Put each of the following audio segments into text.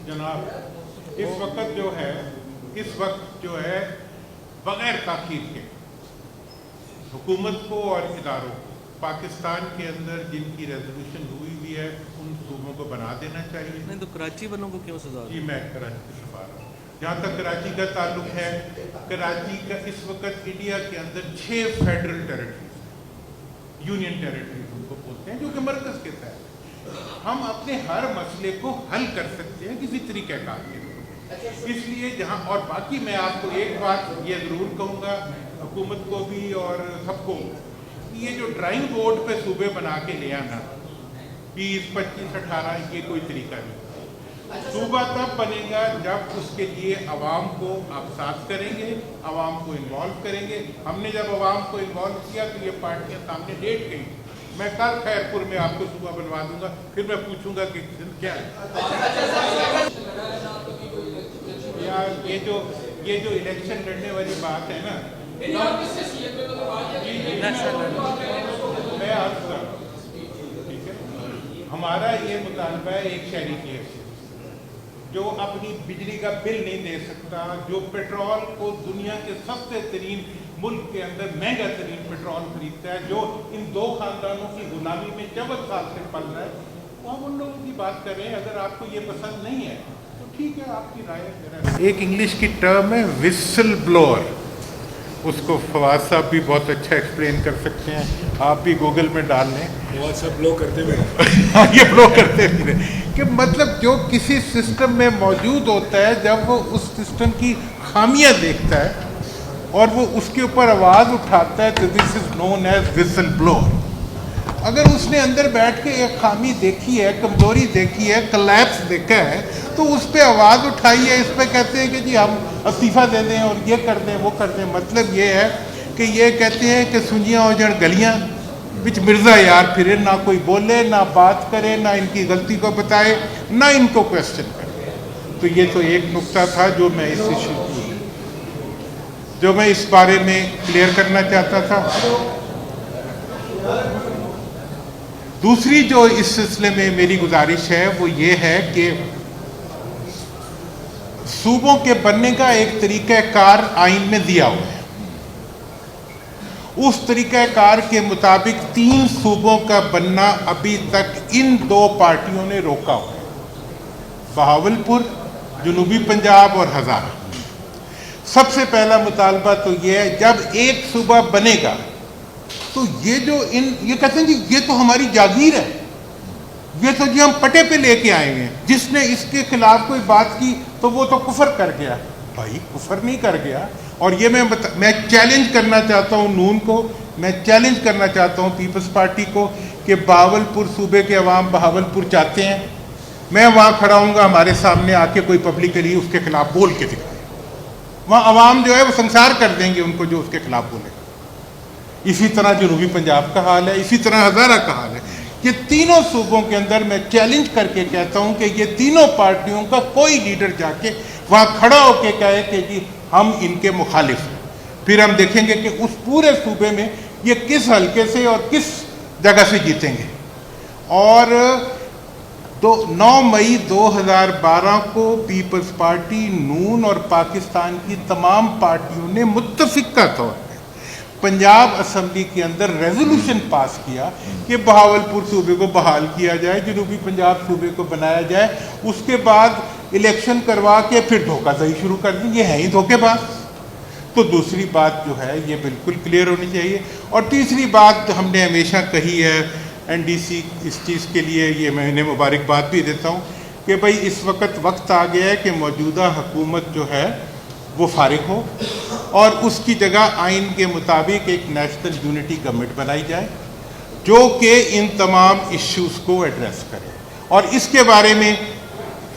जनाब, इस वक्त जो है बगैर ताकीद के हुकूमत को और इदारों को पाकिस्तान के अंदर जिनकी रेजोल्यूशन हुई है उन सूबों को बना देना चाहिए। नहीं तो कराची वालों को क्यों सजा? जी मैं कराची की सफा रहा हूँ। जहाँ तक कराची का ताल्लुक है, कराची का इस वक्त इंडिया के अंदर 6 फेडरल टेरिटरीज, यूनियन टेरिटरीज उनको बोलते हैं, जो कि मरकज के तहत हम अपने हर मसले को हल कर सकते हैं किसी तरीक़ेकार के। इसलिए जहाँ, और बाकी मैं आपको एक बात ये ज़रूर कहूँगा हुकूमत को भी और सबको, ये जो ड्राइंग बोर्ड पे सूबे बना के ले आना 20, 25, 18 ये कोई तरीका नहीं। सूबा तब बनेगा जब उसके लिए अवाम को आप साथ करेंगे, अवाम को इन्वॉल्व करेंगे। हमने जब अवाम को इन्वॉल्व किया तो ये पार्टियां सामने डेट गई। मैं कल खैरपुर में आपको सूबा बनवा दूंगा, फिर मैं पूछूंगा कि क्या है। यार ये जो इलेक्शन लड़ने वाली बात है ना, मैं अर्ज कर, ठीक है, हमारा ये मुतालबा है एक शहरी की हैसियत, जो अपनी बिजली का बिल नहीं दे सकता, जो पेट्रोल को दुनिया के सस्ते तरीन मुल्क के अंदर महंगा तरीन पेट्रोल खरीदता है, जो इन 2 खानदानों की गुलामी में 54 साल से पल रहा है, वो हम उन लोगों की बात कर रहे हैं। अगर आपको ये पसंद नहीं है तो ठीक है, आपकी राय है। एक इंग्लिश की टर्म है विसल ब्लोअर, उसको फवाद साहब भी बहुत अच्छा एक्सप्लेन कर सकते हैं, आप भी गूगल में डाल लें। फवाद साहब ब्लो करते हुए ये ब्लो करते हुए कि मतलब जो किसी सिस्टम में मौजूद होता है, जब वो उस सिस्टम की खामियां देखता है और वो उसके ऊपर आवाज़ उठाता है, तो this is known as whistle blower. अगर उसने अंदर बैठ के एक खामी देखी है, कमजोरी देखी है, कलैप्स देखा है, तो उस पर आवाज़ उठाई है। इस पर कहते हैं कि जी हम इस्तीफ़ा दे दें और ये कर दें वो कर दें। मतलब ये है कि ये कहते हैं कि सुंजियाँ हो जड़ गलियाँ बिच मिर्ज़ा यार फिरे, ना कोई बोले, ना बात करे, ना इनकी गलती को बताए, ना इनको क्वेश्चन करे। तो ये तो एक नुक्ता था जो मैं इस बारे में क्लियर करना चाहता था। दूसरी जो इस सिलसिले में मेरी गुजारिश है वो ये है कि सूबों के बनने का एक तरीक़ाकार आइन में दिया हुआ है। उस तरीक़ाकार के मुताबिक 3 सूबों का बनना अभी तक इन 2 पार्टियों ने रोका हुआ है, बहावलपुर, जनूबी पंजाब और हज़ारा। सबसे पहला मुतालबा तो ये है, जब एक सूबा बनेगा तो ये कहते हैं कि ये तो हमारी जागीर है, ये तो जी हम पटे पे लेके आए हैं, जिसने इसके खिलाफ कोई बात की तो वो तो कुफर कर गया। भाई कुफर नहीं कर गया। और ये मैं चैलेंज करना चाहता हूँ नून को, मैं चैलेंज करना चाहता हूँ पीपल्स पार्टी को कि बहावलपुर सूबे के अवाम बहावलपुर चाहते हैं। मैं वहाँ खड़ा हूँगा, हमारे सामने आके कोई पब्लिकली उसके खिलाफ बोल के दिखाए, वहाँ अवाम जो है वो संसार कर देंगे उनको जो उसके खिलाफ बोलेगा। इसी तरह जनूबी पंजाब का हाल है, इसी तरह हज़ारा का हाल है। ये तीनों सूबों के अंदर मैं चैलेंज करके कहता हूं कि ये तीनों पार्टियों का कोई लीडर जाके वहां खड़ा होकर कहे कि जी हम इनके मुखालिफ हैं, फिर हम देखेंगे कि उस पूरे सूबे में ये किस हल्के से और किस जगह से जीतेंगे। और 9 मई 2012 को पीपल्स पार्टी, नून और पाकिस्तान की तमाम पार्टियों ने मुत्तफिका तौर पर पंजाब असम्बली के अंदर रेजोल्यूशन पास किया कि बहावलपुर सूबे को बहाल किया जाए, जनूबी पंजाब सूबे को बनाया जाए। उसके बाद इलेक्शन करवा के फिर धोखाधड़ी शुरू कर दी। ये है ही धोखेबाज। तो दूसरी बात जो है ये बिल्कुल क्लियर होनी चाहिए। और तीसरी बात हमने हमेशा कही है, एनडीसी इस चीज़ के लिए ये मैं इन्हें मुबारकबाद भी देता हूँ कि भाई इस वक्त आ गया है कि मौजूदा हुकूमत जो है वो फारिग हो और उसकी जगह आइन के मुताबिक एक नेशनल यूनिटी गवर्नमेंट बनाई जाए जो कि इन तमाम इश्यूज़ को एड्रेस करे। और इसके बारे में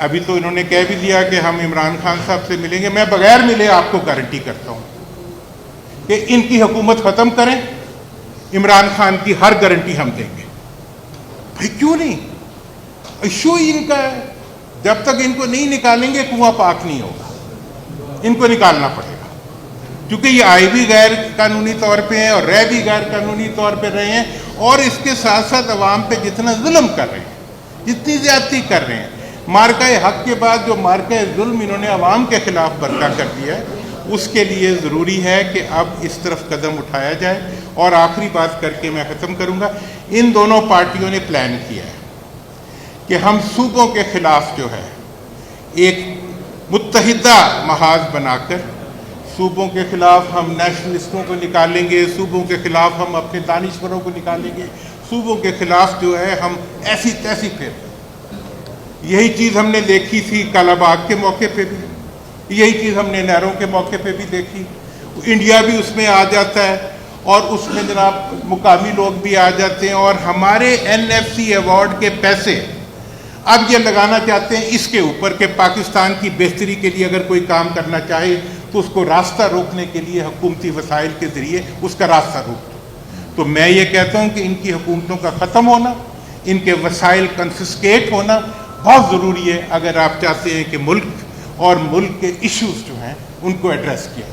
अभी तो इन्होंने कह भी दिया कि हम इमरान खान साहब से मिलेंगे। मैं बगैर मिले आपको गारंटी करता हूँ कि इनकी हुकूमत ख़त्म करें, इमरान खान की हर गारंटी हम देंगे। भाई क्यों नहीं, इशू ही इनका है। जब तक इनको नहीं निकालेंगे कुआं पाक नहीं होगा, इनको निकालना पड़ेगा। क्योंकि ये आए भी गैर कानूनी तौर पे हैं और रह भी गैर कानूनी तौर पे रहे हैं, और इसके साथ साथ अवाम पे जितना जुल्म कर रहे हैं, जितनी ज्यादती कर रहे हैं, मार्का हक के बाद जो मार्का जुल्म इन्होंने अवाम के खिलाफ बरपा कर दिया है, उसके लिए ज़रूरी है कि अब इस तरफ कदम उठाया जाए। और आखिरी बात करके मैं ख़त्म करूँगा, इन दोनों पार्टियों ने प्लान किया है कि हम सूबों के खिलाफ जो है एक मुत्तहिदा महाज बनाकर, सूबों के खिलाफ हम नेशनलिस्टों को निकालेंगे, सूबों के खिलाफ हम अपने दानिश्वरों को निकालेंगे, सूबों के खिलाफ जो है हम ऐसी तैसी फिर। यही चीज़ हमने देखी थी कालाबाग के मौके पे भी, यही चीज़ हमने नहरों के मौके पे भी देखी। इंडिया भी उसमें आ जाता है और उसमें जनाब मुकामी लोग भी आ जाते हैं, और हमारे NFC अवार्ड के पैसे अब ये लगाना चाहते हैं इसके ऊपर कि पाकिस्तान की बेहतरी के लिए अगर कोई काम करना चाहे तो उसको रास्ता रोकने के लिए हुकूमती वसाइल के ज़रिए उसका रास्ता रोक दो। तो मैं ये कहता हूँ कि इनकी हुकूमतों का ख़त्म होना, इनके वसाइल कंफिस्केट होना बहुत ज़रूरी है अगर आप चाहते हैं कि मुल्क और मुल्क के इश्यूज़ जो हैं उनको एड्रेस किया।